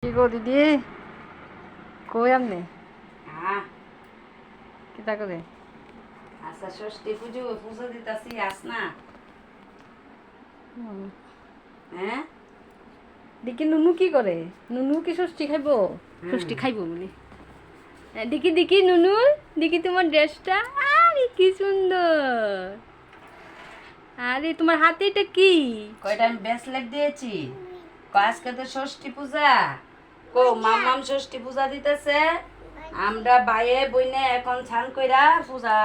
কি গো দিদি কই আমনে হ্যাঁ কিতা করে আচ্ছা ষষ্ঠী পুজো পুজো দিতাছি আস না হ্যাঁ দেখি নুনু কি করে নুনু কি ষষ্ঠী খাইবো ষষ্ঠী খাইবো মানে দেখি দেখি নুনু দেখি তোমার ড্রেসটা আরে কি সুন্দর আরে তোমার হাতে এটা কি কয়টা আমি ব্রেসলেট দিয়েছি আজকে তো ষষ্ঠী পূজা কো মামাম ষষ্ঠী পূজা দিতেছে আমরা বাইয়ে বইনে এখন ছান কইরা পূজা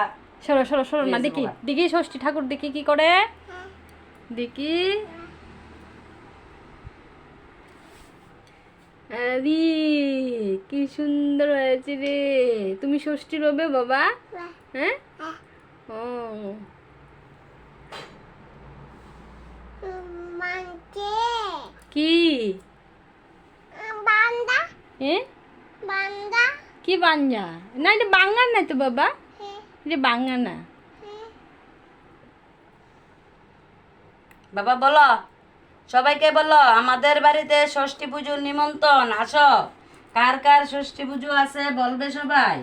সরো সরো সরো না দিয়েছে দেখি বাবা। দেখি ষষ্ঠী ঠাকুর দেখি কি করে দেখি আরে কি সুন্দর হয়েছে রে তুমি ষষ্ঠী রবে বাবা হ্যাঁ ও কি হ্যাঁ কি বাঞ্জা না এটা বাঙ্গান না তো বাবা এটা বাঙ্গা না বাবা বলো সবাইকে বলো আমাদের বাড়িতে ষষ্ঠী পুজোর নিমন্ত্রণ আসো কার কার ষষ্ঠী পুজো আছে বলবে সবাই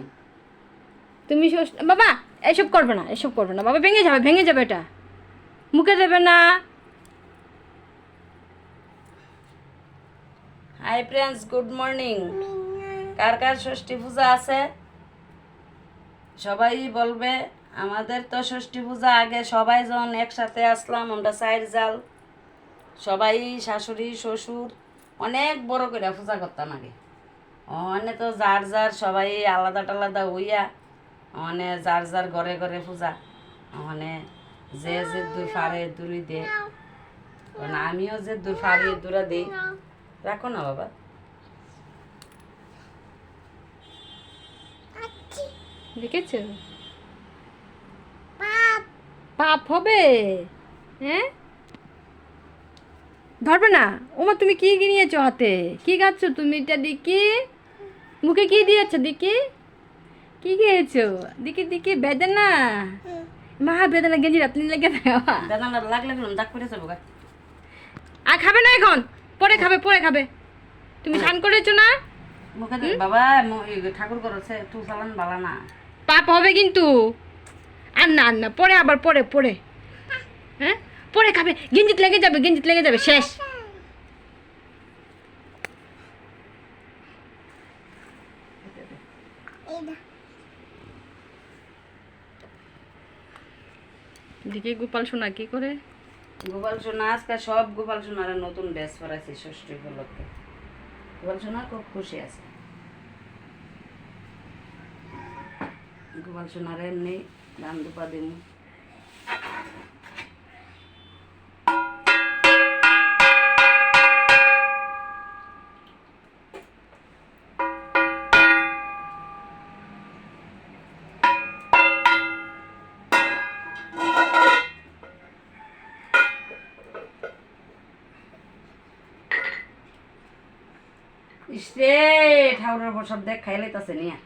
তুমি বাবা এসব করবে না এসব করবে না বাবা ভেঙে যাবে এটা মুখে দেবে না হাই ফ্রেন্ডস গুড মর্নিং কার কার ষষ্ঠী পূজা আছে সবাই বলবে আমাদের তো ষষ্ঠী পূজা আগে সবাই যখন একসাথে আসলাম আমরা চায়ের জাল সবাই শাশুড়ি শ্বশুর অনেক বড় করে পূজা করতাম আগে অনে তো যার যার সবাই আলাদা টালাদা হইয়া অনে যার যার ঘরে ঘরে পূজা অনে যে যে দূর ফারে দূরই দে আমিও যে দূর ফারি দূরা দিই রাখো না বাবা দেখেছো পাপ হবে হ্যাঁ ধরবে না ওমা তুমি কি নিয়েছো হাতে কি খাচ্ছ তুমি এটা দেখি মুখে কি দিয়েছো দেখি কি খেয়েছো দেখি দেখি বেদনা মা বেদনা গেঞ্জি রাতলি লেগে থাকা বেদানা লাগলে দাগ করে যাবো গা আর খাবে না এখন পরে খাবে তুমি স্নান করেছো না মুখে দে বাবা ঠাকুর করছে তুই চালান বালা না পাপ হবে কিন্তু আর না পরে আবার পরে হ্যাঁ পরে খাবে গেঞ্জিত লেগে যাবে শেষ দেখি গোপাল সোনা কি করে গোপাল সোনা আজকে সব গোপাল সোনার নতুন ড্রেস পরাইছি ষষ্ঠী উপলক্ষে গোপাল সোনা খুব খুশি আছে গোপাল সোনার এমনি দাম দুপা দিন ইসরে ঠাকুরের উপর সব দেখ খাই লাইতাছে নিয়া